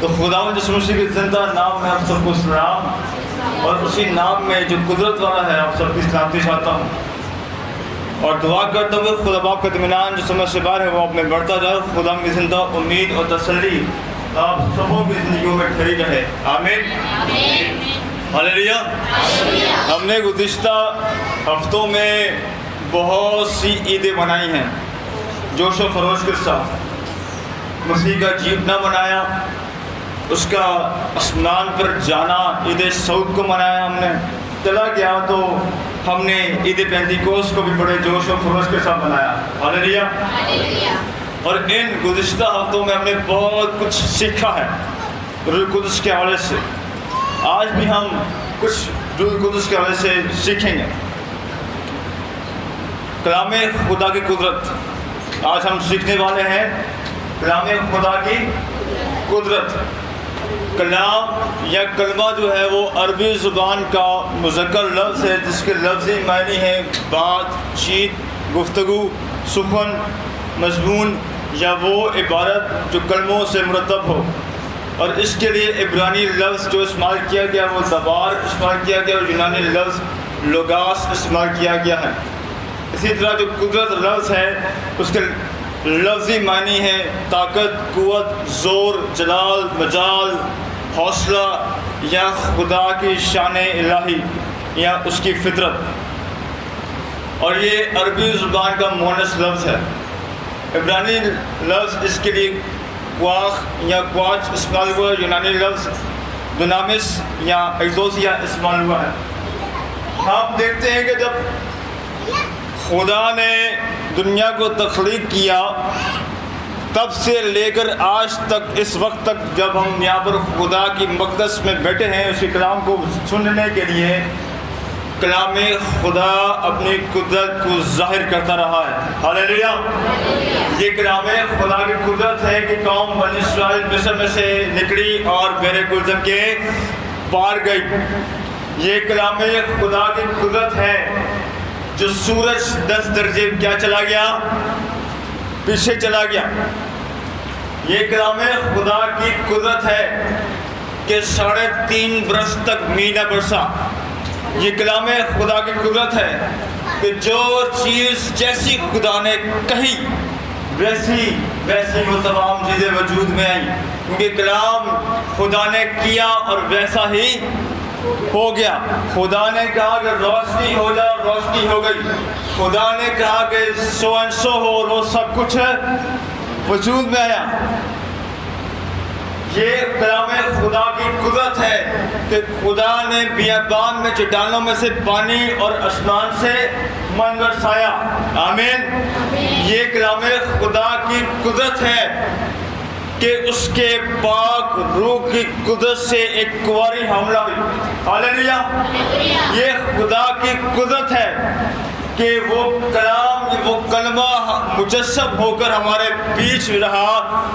تو خداوند یسوع مسیح کے زندہ نام میں آپ سب کو سلام، اور اسی نام میں جو قدرت والا ہے آپ سب کی سلامتی چاہتا ہوں، اور دعا کرتا ہوں خدا باپ کا اطمینان جو سمجھ سے باہر ہے وہ آپ میں بڑھتا جائے، خدا کی زندہ امید اور تسلی آپ سبوں کی زندگیوں میں ٹھہری رہے، آمین ہاللیلویا۔ ہم نے گزشتہ ہفتوں میں بہت سی عیدیں منائی ہیں، جوش و خروش کے ساتھ مسیح کا جیتنا منایا، اس کا آسمان پر جانا عید سعود کو منایا، ہم نے چلا گیا تو ہم نے عید پینتیکوست کو بھی بڑے جوش و خروش کے ساتھ منایا، ہاللیلویا۔ اور ان گزشتہ ہفتوں میں ہم نے بہت کچھ سیکھا ہے روح القدس کے حوالے سے، آج بھی ہم کچھ روح القدس کے حوالے سے سیکھیں گے۔ کلام خدا کی قدرت آج ہم سیکھنے والے ہیں، کلام خدا کی قدرت۔ کلام یا کلمہ جو ہے وہ عربی زبان کا مذکر لفظ ہے جس کے لفظی معنی ہے بات چیت، گفتگو، سخن، مضمون یا وہ عبارت جو کلموں سے مرتب ہو، اور اس کے لیے عبرانی لفظ جو استعمال کیا گیا وہ دبار استعمال کیا گیا، اور یونانی لفظ لوگاس استعمال کیا گیا ہے۔ اسی طرح جو قدرت لفظ ہے اس کے لفظی معنی ہے طاقت، قوت، زور، جلال، مجال، حوصلہ یا خدا کی شان الہی یا اس کی فطرت، اور یہ عربی زبان کا مؤنث لفظ ہے۔ عبرانی لفظ اس کے لیے قواخ یا قواچ استعمال ہوا ہے، یونانی لفظ دونامس یا ایگزوسیا استعمال ہوا ہے۔ آپ دیکھتے ہیں کہ جب خدا نے دنیا کو تخلیق کیا تب سے لے کر آج تک اس وقت تک جب ہم یہاں پر خدا کی مقدس میں بیٹھے ہیں اسی کلام کو سننے کے لیے، کلام خدا اپنی قدرت کو ظاہر کرتا رہا ہے، ہاللیلویا۔ یہ کلام خدا کی قدرت ہے کہ قوم بنی اسرائیل مصر میں سے نکلی اور بحر گلزم کے پار گئی۔ یہ کلام خدا کی قدرت ہے جو سورج 10 درجے کیا چلا گیا، پیچھے چلا گیا۔ یہ کلام خدا کی قدرت ہے کہ 3.5 برس تک مینہ برسا۔ یہ کلام خدا کی قدرت ہے کہ جو چیز جیسی خدا نے کہی ویسی وہ تمام چیزیں وجود میں آئیں، کیونکہ کلام خدا نے کیا اور ویسا ہی ہو گیا۔ خدا نے کہا کہ روشنی ہو جا، روشنی ہو گئی۔ خدا نے کہا کہ سو اینڈ سو ہو، اور وہ سب کچھ وجود میں آیا۔ یہ کلام خدا کی قدرت ہے کہ خدا نے بیابان میں چٹانوں میں سے پانی اور آسمان سے من برسایا، آمین۔ یہ کلام خدا کی قدرت ہے کہ اس کے پاک روح کی قدرت سے ایک کنواری حاملہ ہوئی، ہاللیلویا۔ یہ خدا کی قدرت ہے کہ وہ کلام، وہ کلمہ مجسم ہو کر ہمارے بیچ رہا،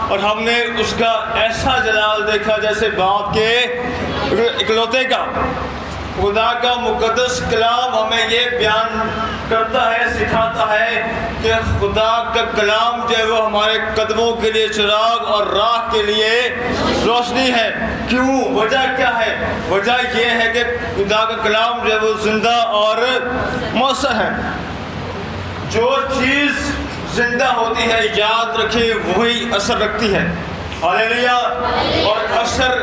اور ہم نے اس کا ایسا جلال دیکھا جیسے باپ کے اکلوتے کا۔ خدا کا مقدس کلام ہمیں یہ بیان کرتا ہے، سکھاتا ہے کہ خدا کا کلام جو ہے وہ ہمارے قدموں کے لیے چراغ اور راہ کے لیے روشنی ہے۔ کیوں؟ وجہ کیا ہے؟ وجہ یہ ہے کہ خدا کا کلام جو ہے وہ زندہ اور مؤثر ہے۔ جو چیز زندہ ہوتی ہے یاد رکھیں وہی اثر رکھتی ہے، ہاللیلویا۔ اور اثر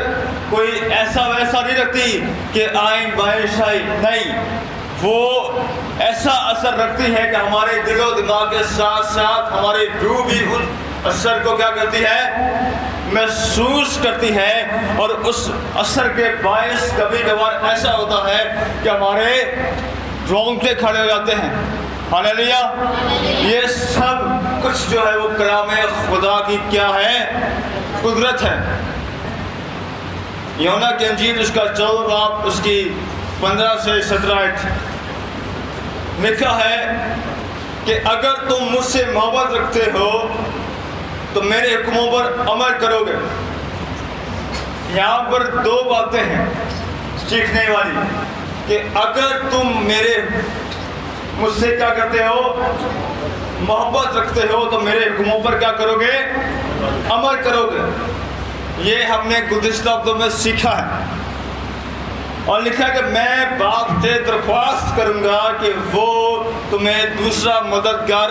کوئی ایسا ویسا نہیں رکھتی کہ آئیں بائیں شائی، نہیں، وہ ایسا اثر رکھتی ہے کہ ہمارے دل و دماغ کے ساتھ ساتھ ہماری روح بھی اس اثر کو کیا کرتی ہے؟ محسوس کرتی ہے، اور اس اثر کے باعث کبھی کبھار ایسا ہوتا ہے کہ ہمارے رونگٹے کھڑے ہو جاتے ہیں، ہاللیلویا۔ یہ سب کچھ جو ہے وہ کلام خدا کی کیا ہے؟ قدرت ہے۔ یوحنا کی انجیل اس کا 14 باب اس کی 15 سے 17 آیت لکھا ہے کہ اگر تم مجھ سے محبت رکھتے ہو تو میرے حکموں پر عمل کرو گے۔ یہاں پر 2 باتیں ہیں سیکھنے والی کہ اگر تم مجھ سے کیا کرتے ہو؟ محبت رکھتے ہو تو میرے حکموں پر کیا کرو گے؟ عمل کرو گے۔ یہ ہم نے گزشتہ ہفتوں میں سیکھا ہے، اور لکھا ہے کہ میں باپ سے درخواست کروں گا کہ وہ تمہیں دوسرا مددگار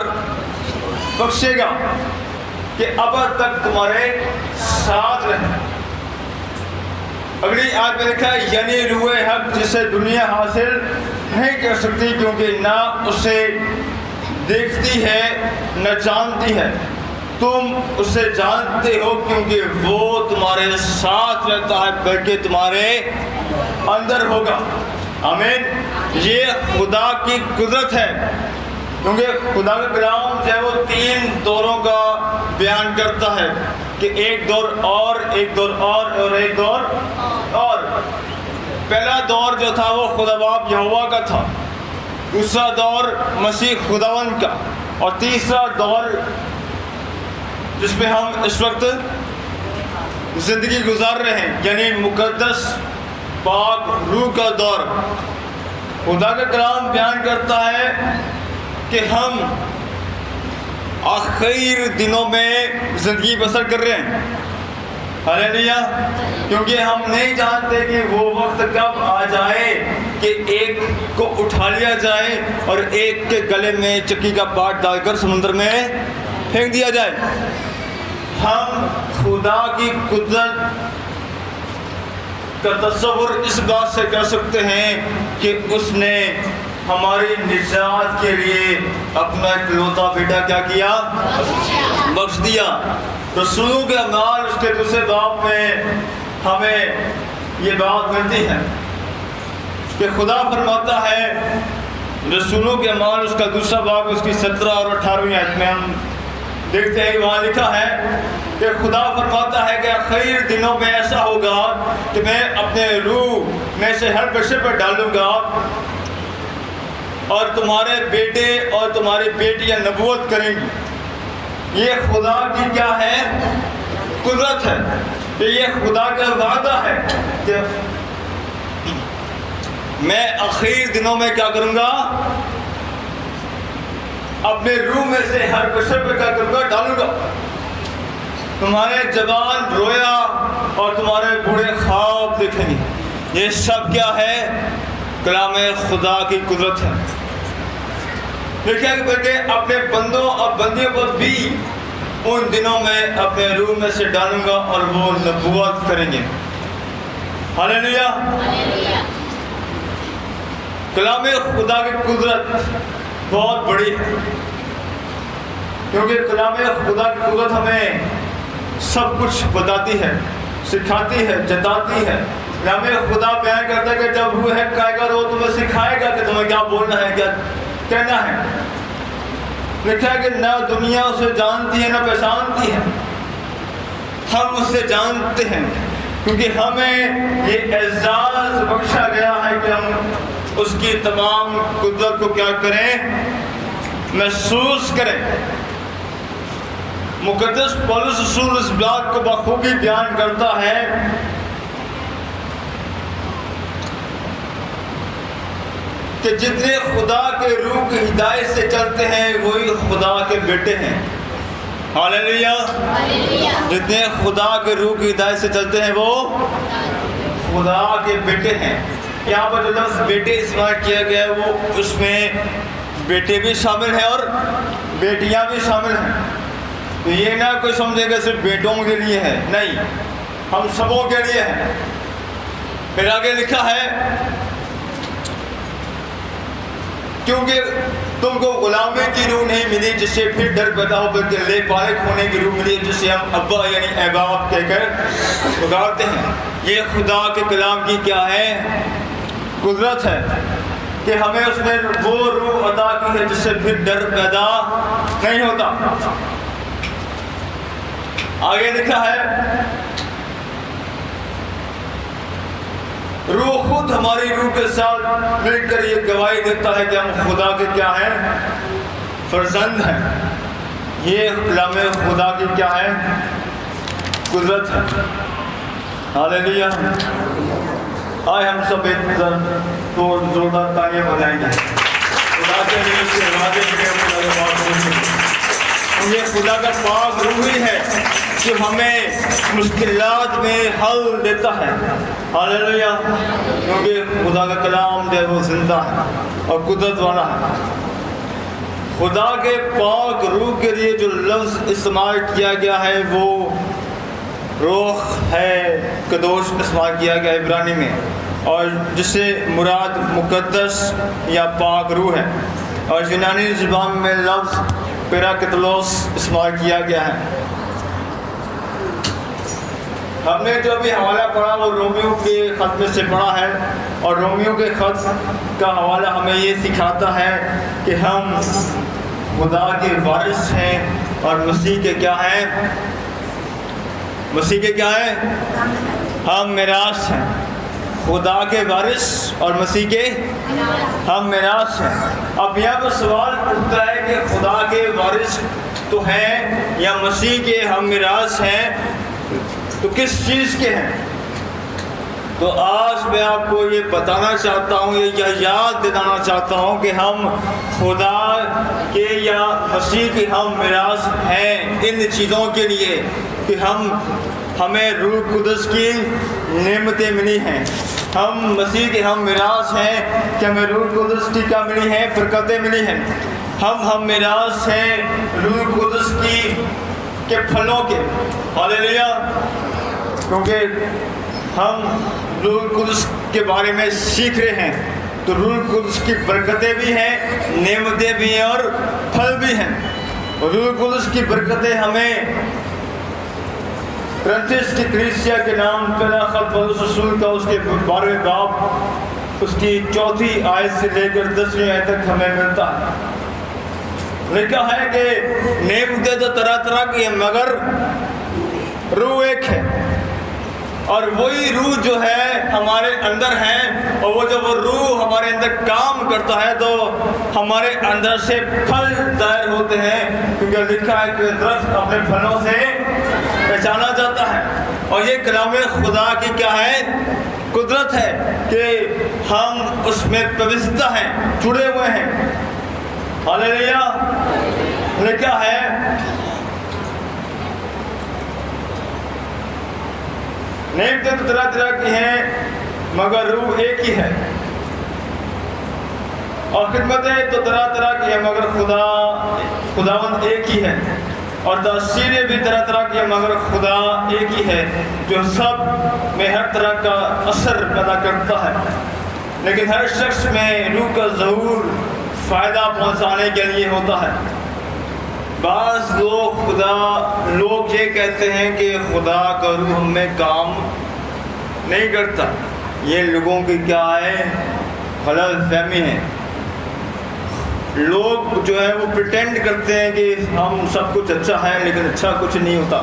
بخشے گا کہ ابد تک تمہارے ساتھ رہے۔ اگلی آیت میں لکھا ہے یعنی روح حق جسے دنیا حاصل نہیں کر سکتی کیونکہ نہ اسے دیکھتی ہے نہ جانتی ہے، تم اسے جانتے ہو کیونکہ وہ تمہارے ساتھ رہتا ہے بلکہ تمہارے اندر ہوگا۔ آمین۔ یہ خدا کی قدرت ہے، کیونکہ خدا کا کلام جو ہے وہ 3 دوروں کا بیان کرتا ہے کہ ایک دور اور، ایک دور اور ایک دور اور۔ پہلا دور جو تھا وہ خدا باپ یہوہ کا تھا، دوسرا دور مسیح خداوند کا، اور تیسرا دور جس میں ہم اس وقت زندگی گزار رہے ہیں یعنی مقدس پاک روح کا دور۔ خدا کا کلام بیان کرتا ہے کہ ہم آخر دنوں میں زندگی بسر کر رہے ہیں، ہاللیلویا، کیونکہ ہم نہیں جانتے کہ وہ وقت کب آ جائے کہ ایک کو اٹھا لیا جائے اور ایک کے گلے میں چکی کا پاٹ ڈال کر سمندر میں پھینک دیا جائے۔ ہم خدا کی قدرت کا تصور اس بات سے کر سکتے ہیں کہ اس نے ہماری نجات کے لیے اپنا اکلوتا بیٹا کیا کیا؟ بخش دیا۔ رسولوں کے اعمال اس کے دوسرے باب میں ہمیں یہ بات ملتی ہے کہ خدا فرماتا ہے، رسولوں کے اعمال اس کا دوسرا باب اس کی 17 اور 18ویں آیت میں ہم دیکھتے ہیں، وہاں لکھا ہے کہ خدا فرماتا ہے کہ آخر دنوں میں ایسا ہوگا کہ میں اپنے روح میں سے ہر بشر پر ڈالوں گا اور تمہارے بیٹے اور تمہاری بیٹیاں نبوت کریں گی۔ یہ خدا کی کیا ہے؟ قدرت ہے، کہ یہ خدا کا وعدہ ہے کہ میں آخر دنوں میں کیا کروں گا؟ اپنے روح میں سے ہر بشر پہ کیا کروں گا؟ ڈالوں گا۔ تمہارے جوان رویا اور تمہارے بوڑھے خواب دیکھیں گے۔ یہ سب کیا ہے؟ کلام خدا کی قدرت ہے۔ دیکھیں کہ بلکہ اپنے بندوں اور بندیوں پر بھی ان دنوں میں اپنے روح میں سے ڈالوں گا اور وہ نبوت کریں گے۔ ہاللیلویا۔ کلام خدا کی قدرت بہت بڑی ہے، کیونکہ کلام خدا کی قدرت ہمیں سب کچھ بتاتی ہے، سکھاتی ہے، جتاتی ہے۔ کلام خدا بیان کرتا ہے کہ جب روح حق آئے گا تو وہ تمہیں سکھائے گا کہ تمہیں کیا بولنا ہے، کیا کہنا ہے۔ لکھا ہے کہ نہ دنیا اسے جانتی ہے نہ پہچانتی ہے، ہم اس سے جانتے ہیں کیونکہ ہمیں یہ اعزاز بخشا گیا ہے کہ ہم اس کی تمام قدرت کو کیا کریں؟ محسوس کریں۔ مقدس پولس رسول اس بات کو بخوبی بیان کرتا ہے کہ جتنے خدا کے روح کی ہدایت سے چلتے ہیں وہی خدا کے بیٹے ہیں۔ ہاللیلویا۔ جتنے خدا کے روح کی ہدایت سے چلتے ہیں وہ خدا کے بیٹے ہیں۔ یہاں پر جو لفظ بیٹے استعمال کیا گیا ہے وہ اس میں بیٹے بھی شامل ہیں اور بیٹیاں بھی شامل ہیں۔ تو یہ نہ کوئی سمجھے گا صرف بیٹوں کے لیے ہے، نہیں، ہم سبوں کے لیے ہے۔ پھر آگے لکھا ہے کیونکہ تم کو غلامی کی روح نہیں ملی جس سے پھر ڈر پیدا ہو، بلکہ لے پالک ہونے کی روح ملی جس سے ہم ابا یعنی اے باپ کہہ کر پکارتے ہیں۔ یہ خدا کے کلام کی کیا ہے؟ قدرت ہے کہ ہمیں اس نے وہ روح عطا کی ہے جس سے پھر ڈر پیدا نہیں ہوتا۔ آگے لکھا ہے روح خود ہماری روح کے ساتھ مل کر یہ گواہی دیتا ہے کہ ہم خدا کے کیا ہیں؟ فرزند ہیں۔ یہ کلام خدا کی کیا ہے؟ قدرت ہے۔ ہاللیلویا۔ آئے ہم سب ایک تو زوردار تالیاں بجائیں گے۔ خدا کے لیے اس کے وعدے کے خدا کے بات یہ خدا کا پاک روح ہی ہے جو ہمیں مشکلات میں حل دیتا ہے. ہاللیلویا. کیونکہ خدا کا کلام جو ہے وہ زندہ ہے اور قدرت والا ہے. خدا کے پاک روح کے لیے جو لفظ استعمال کیا گیا ہے وہ روح ہے قدوس استعمال کیا گیا عبرانی میں, اور جس سے مراد مقدس یا پاک روح ہے, اور یونانی زبان میں لفظ پیراکلیتوس استعمال کیا گیا ہے. ہم نے جو بھی حوالہ پڑھا وہ رومیو کے خط میں سے پڑھا ہے, اور رومیو کے خط کا حوالہ ہمیں یہ سکھاتا ہے کہ ہم خدا کے وارث ہیں اور مسیح کے کیا ہیں, مسیح کے کیا ہیں, ہم میراث ہیں. خدا کے وارث اور مسیح کے ہم میراث ہیں. اب یہاں پر سوال اٹھتا ہے کہ خدا کے وارث تو ہیں یا مسیح کے ہم میراث ہیں, تو کس چیز کے ہیں؟ تو آج میں آپ کو یہ بتانا چاہتا ہوں, یہ یاد دلانا چاہتا ہوں کہ ہم خدا کے یا مسیح کے ہم میراث ہیں ان چیزوں کے لیے کہ ہمیں روح قدس کی نعمتیں ملی ہیں. ہم مسیح کے ہم میراث ہیں کہ ہمیں روح قدس کی کیا ملی ہیں, برکتیں ملی ہیں. ہم میراث ہیں روح قدس کے پھلوں کے. ہاللیلویا. کیونکہ ہم روح قدس کے بارے میں سیکھ رہے ہیں, تو روح قدس کی برکتیں بھی ہیں, نعمتیں بھی ہیں اور پھل بھی ہیں. روح قدس کی برکتیں ہمیں کرنتھیس کی کلیسیا کے نام پہلا خط پولس رسول کا اس کے 12ویں باب اس کی 4 آیت سے لے کر 10ویں آیت تک ہمیں ملتا ہے. لکھا ہے کہ نعمتیں تو طرح طرح کی ہیں مگر روح ایک ہے, اور وہی روح جو ہے ہمارے اندر ہے, اور وہ جب وہ روح ہمارے اندر کام کرتا ہے تو ہمارے اندر سے پھل ظاہر ہوتے ہیں, کیونکہ لکھا ہے کہ درخت اپنے پھلوں سے پہچانا جاتا ہے. اور یہ کلام خدا کی کیا ہے, قدرت ہے کہ ہم اس میں پیوستہ ہیں, جڑے ہوئے ہیں. ہاللیلویا. لکھا ہے نعمتیں تو طرح طرح کی ہیں مگر روح ایک ہی ہے, اور خدمتیں تو طرح طرح کی ہیں مگر خداوند ایک ہی ہے, اور تاثیریں بھی طرح طرح کی ہیں مگر خدا ایک ہی ہے جو سب میں ہر طرح کا اثر پیدا کرتا ہے. لیکن ہر شخص میں روح کا ظہور فائدہ پہنچانے کے لیے ہوتا ہے. بعض لوگ یہ کہتے ہیں کہ خدا کا روح ہم میں کام نہیں کرتا. یہ لوگوں کی کیا ہے, غلط فہمی ہے. لوگ جو ہے وہ پریٹینڈ کرتے ہیں کہ ہم سب کچھ اچھا ہے لیکن اچھا کچھ نہیں ہوتا.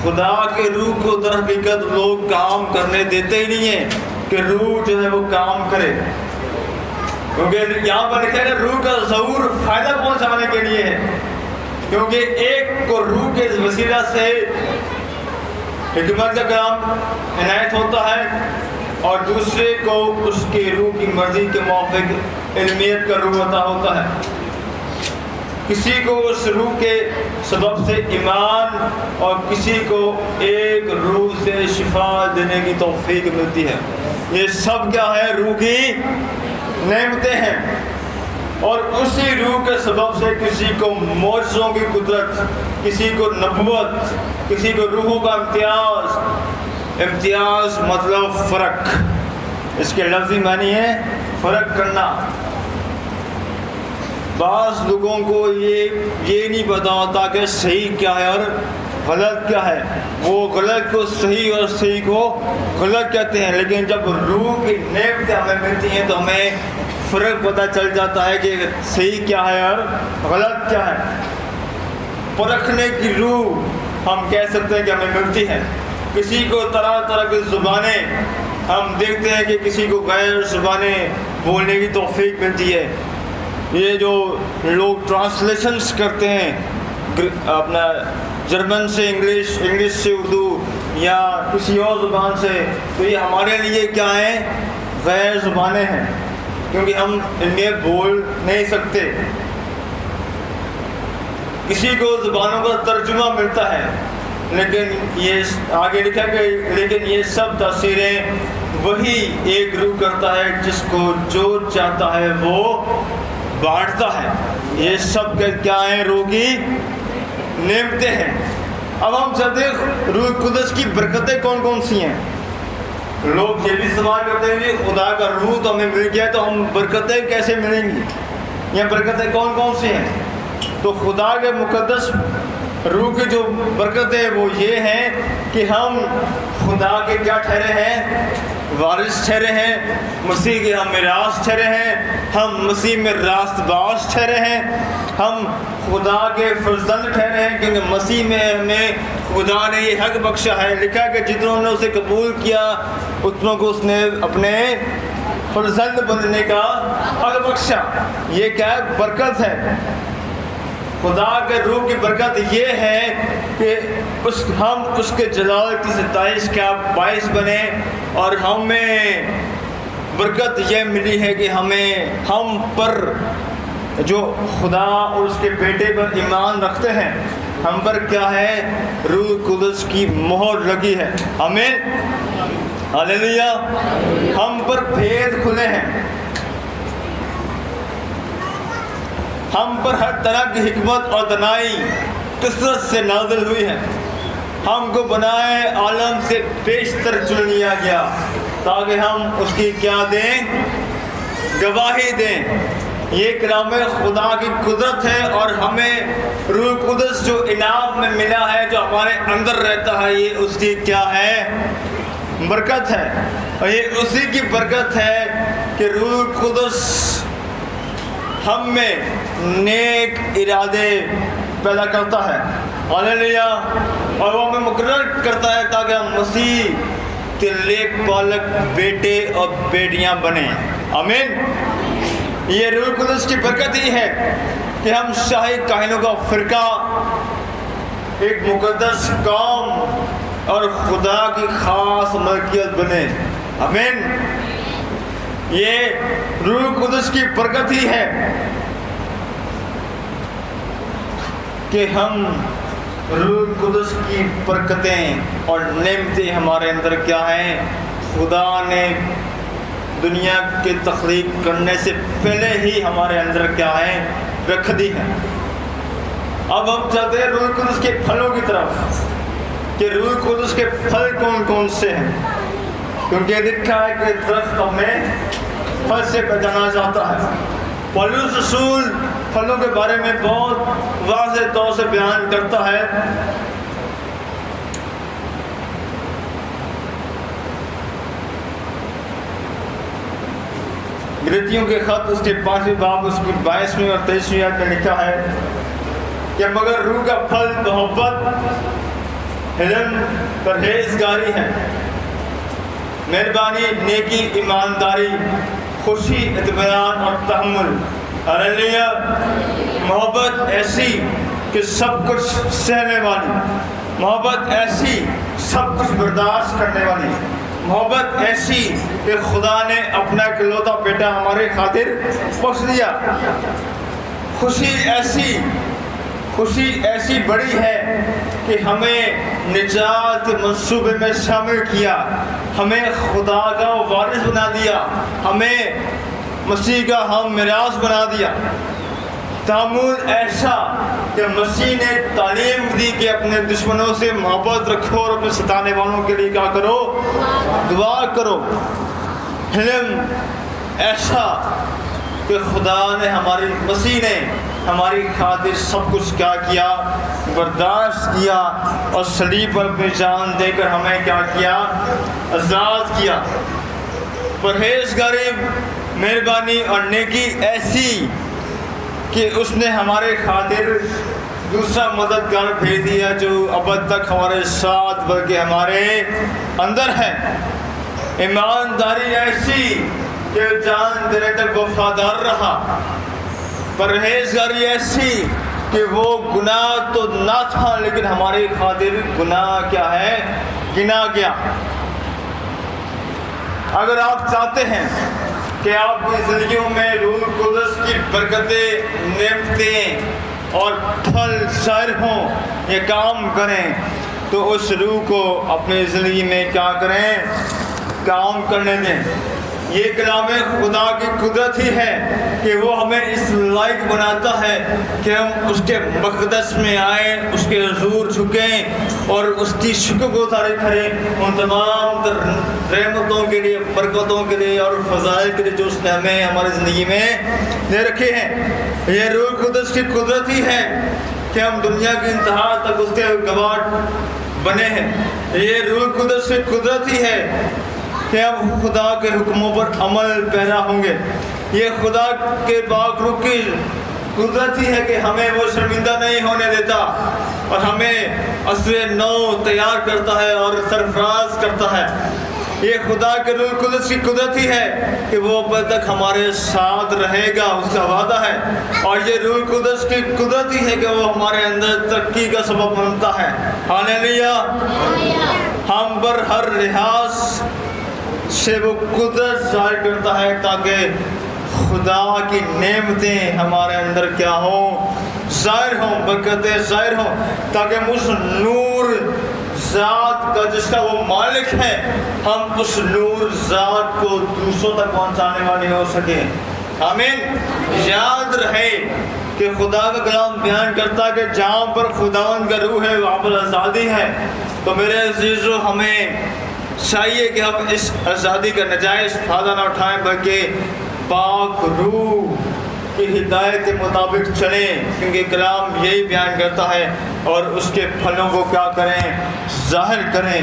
خدا کے روح کو در حقیقت لوگ کام کرنے دیتے ہی نہیں ہیں کہ روح جو ہے وہ کام کرے, کیونکہ یہاں پر لکھا ہے کہ روح کا ظہور فائدہ پہنچانے کے لیے ہے. کیونکہ ایک کو روح کے وسیلہ سے حکمت کا کلام عنایت ہوتا ہے, اور دوسرے کو اس کے روح کی مرضی کے موافق علمیت کا روح عطا ہوتا ہے. کسی کو اس روح کے سبب سے ایمان اور کسی کو ایک روح سے شفا دینے کی توفیق ملتی ہے. یہ سب کیا ہے, روح کی نعمتیں ہیں, اور اسی روح کے سبب سے کسی کو معجزوں کی قدرت, کسی کو نبوت, کسی کو روحوں کا امتیاز مطلب فرق, اس کے لفظی معنی ہے فرق کرنا. بعض لوگوں کو یہ نہیں پتا ہوتا کہ صحیح کیا ہے اور غلط کیا ہے. وہ غلط کو صحیح اور صحیح کو غلط کہتے ہیں, لیکن جب روح کی نعمتیں ہمیں ملتی ہیں تو ہمیں فرق پتہ چل جاتا ہے کہ صحیح کیا ہے اور غلط کیا ہے. پرکھنے کی روح ہم کہہ سکتے ہیں کہ ہمیں ملتی ہے. کسی کو طرح طرح کی زبانیں, ہم دیکھتے ہیں کہ کسی کو غیر زبانیں بولنے کی توفیق ملتی ہے. یہ جو لوگ ٹرانسلیشنز کرتے ہیں اپنا جرمن سے انگلش سے اردو یا کسی اور زبان سے, تو یہ ہمارے لیے کیا ہیں, غیر زبانیں ہیں, کیونکہ ہم ان میں بول نہیں سکتے. کسی کو زبانوں کا ترجمہ ملتا ہے، لیکن یہ آگے لکھا کہ لیکن یہ سب تاثیریں وہی ایک روح کرتا ہے، جس کو جو چاہتا ہے وہ بانٹتا ہے۔ یہ سب کیا ہیں؟ روح کی نعمتیں ہیں۔ اب ہم چلتے ہیں روح قدس کی برکتیں کون کون سی ہیں۔ لوگ یہ بھی سوال کرتے ہیں کہ خدا کا روح تو ہمیں مل گیا، تو ہم برکتیں کیسے ملیں گی؟ یہ برکتیں کون کون سی ہیں؟ تو خدا کے مقدس روح کی جو برکتیں ہیں وہ یہ ہیں کہ ہم خدا کے کیا ٹھہرے ہیں؟ وارث ٹھہرے ہیں، مسیح کے ہم میراث ٹھہرے ہیں، ہم مسیح میں راست باز ٹھہرے ہیں، ہم خدا کے فرزند ٹھہرے ہیں، کیونکہ مسیح میں ہمیں خدا نے یہ حق بخشا ہے۔ لکھا کہ جتنوں نے اسے قبول کیا اتنوں کو اس نے اپنے فرزند بننے کا حق بخشا۔ یہ کیا ہے؟ برکت ہے۔ خدا کے روح کی برکت یہ ہے کہ ہم اس کے جلال کی ستائش کا باعث بنے، اور ہمیں برکت یہ ملی ہے کہ ہم پر جو خدا اور اس کے بیٹے پر ایمان رکھتے ہیں، ہم پر کیا ہے؟ روح قدس کی مہر لگی ہے۔ آمین، ہاللیلویا۔ ہم پر بھید کھلے ہیں، ہم پر ہر طرح کی حکمت اور دانائی کثرت سے نازل ہوئی ہے۔ ہم کو بنائے عالم سے بیشتر چن لیا گیا تاکہ ہم اس کی کیا دیں؟ گواہی دیں۔ یہ کلام خدا کی قدرت ہے، اور ہمیں روح قدس جو انعام میں ملا ہے، جو ہمارے اندر رہتا ہے، یہ اس کی کیا ہے؟ برکت ہے۔ اور یہ اسی کی برکت ہے کہ روح قدس ہم میں نیک ارادے پیدا کرتا ہے، ہاللیلویا، اور وہ ہمیں مقرر کرتا ہے تاکہ ہم مسیح کے لیک پالک بیٹے اور بیٹیاں بنیں۔ آمین۔ یہ روح قدس کی برکت ہی ہے کہ ہم شاہی کاہنوں کا فرقہ، ایک مقدس قوم اور خدا کی خاص ملکیت بنے۔ آمین۔ یہ روح قدس کی برکت ہی ہے کہ ہم روح قدس کی برکتیں اور نعمتیں ہمارے اندر کیا ہیں؟ خدا نے دنیا کے تخلیق کرنے سے پہلے ہی ہمارے اندر کیا ہے؟ رکھ دی ہے۔ اب ہم چلتے ہیں روح قدس کے پھلوں کی طرف کہ روح قدس کے پھل کون کون سے ہیں، کیونکہ لکھا ہے کہ درخت ہمیں پھل سے پہچانا جاتا ہے۔ پولس رسول پھلوں کے بارے میں بہت واضح طور سے بیان کرتا ہے۔ غلاطیوں کے خط اس کے 5ویں باب اس کی 22ویں اور 23ویں آیت میں لکھا ہے کہ مگر روح کا پھل محبت، علم، پرہیزگاری ہے، مہربانی، نیکی، ایمانداری، خوشی، اطمینان اور تحمل۔ ہاللیلویا۔ محبت ایسی کہ سب کچھ سہنے والی، محبت ایسی سب کچھ برداشت کرنے والی، محبت ایسی کہ خدا نے اپنا اکلوتا بیٹا ہمارے خاطر بخش دیا۔ خوشی ایسی بڑی ہے کہ ہمیں نجات کے منصوبے میں شامل کیا، ہمیں خدا کا وارث بنا دیا، ہمیں مسیح کا ہم میراث بنا دیا۔ تحمل ایسا کہ مسیح نے تعلیم دی کہ اپنے دشمنوں سے محبت رکھو اور اپنے ستانے والوں کے لیے کیا کرو؟ دعا کرو۔ حلم ایسا کہ خدا نے مسیح نے ہماری خاطر سب کچھ کیا کیا؟ برداشت کیا، اور صلیب پر اپنی جان دے کر ہمیں کیا کیا؟ آزاد کیا۔ پرہیزگاری، مہربانی اور نیکی ایسی کہ اس نے ہمارے خاطر دوسرا مددگار بھیج دیا جو ابد تک ہمارے ساتھ بلکہ ہمارے اندر ہے۔ ایمانداری ایسی کہ جان دینے تک وفادار رہا۔ پرہیزگاری ایسی کہ وہ گناہ تو نہ تھا لیکن ہماری خاطر گناہ کیا ہے؟ گنا گیا۔ اگر آپ چاہتے ہیں کہ آپ کی زندگیوں میں روح قدس کی برکتیں، نعمتیں اور پھل ظاہر ہوں، یہ کام کریں، تو اس روح کو اپنی زندگی میں کیا کریں؟ کام کرنے دیں۔ یہ کلام خدا کی قدرت ہی ہے کہ وہ ہمیں اس لائق بناتا ہے کہ ہم اس کے مقدس میں آئیں، اس کے حضور جھکیں اور اس کی شکر گزاری کریں ان تمام رحمتوں کے لیے، برکتوں کے لیے اور فضائل کے لیے جو اس نے ہمیں ہماری زندگی میں دے رکھے ہیں۔ یہ روح القدس کی قدرت ہی ہے کہ ہم دنیا کی انتہا تک اس کے گواہ بنے ہیں۔ یہ روح القدس کی قدرت ہی ہے کہ ہم خدا کے حکموں پر عمل پیرا ہوں گے۔ یہ خدا کے پاک روح کی قدرت ہی ہے کہ ہمیں وہ شرمندہ نہیں ہونے دیتا اور ہمیں عصر نو تیار کرتا ہے اور سرفراز کرتا ہے۔ یہ خدا کے روح القدس کی قدرت ہی ہے کہ وہ اب تک ہمارے ساتھ رہے گا، اس کا وعدہ ہے۔ اور یہ روح القدس کی قدرت ہی ہے کہ وہ ہمارے اندر ترقی کا سبب بنتا ہے۔ ہاللیلویا۔ ہم پر ہر لحاظ سے وہ قدرت ظاہر کرتا ہے تاکہ خدا کی نعمتیں ہمارے اندر کیا ہوں؟ ظاہر ہوں، برکتیں ظاہر ہوں، تاکہ ہم اس نور ذات کا جس کا وہ مالک ہے، ہم اس نور ذات کو دوسروں تک پہنچانے والے ہو سکیں۔ آمین۔ یاد رہے کہ خدا کا کلام بیان کرتا ہے کہ جہاں پر خداوند کا روح ہے وہاں پر آزادی ہے۔ تو میرے عزیزو، ہمیں چاہیے کہ ہم اس آزادی کا نجائز فائدہ نہ اٹھائیں بلکہ پاک روح کی ہدایت کے مطابق چلیں، کیونکہ کلام یہی بیان کرتا ہے، اور اس کے پھلوں کو کیا کریں؟ ظاہر کریں،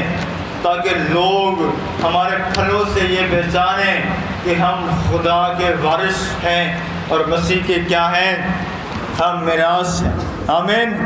تاکہ لوگ ہمارے پھلوں سے یہ پہچانیں کہ ہم خدا کے وارث ہیں اور مسیح کے کیا ہیں؟ ہم میراث ہیں۔ آمین۔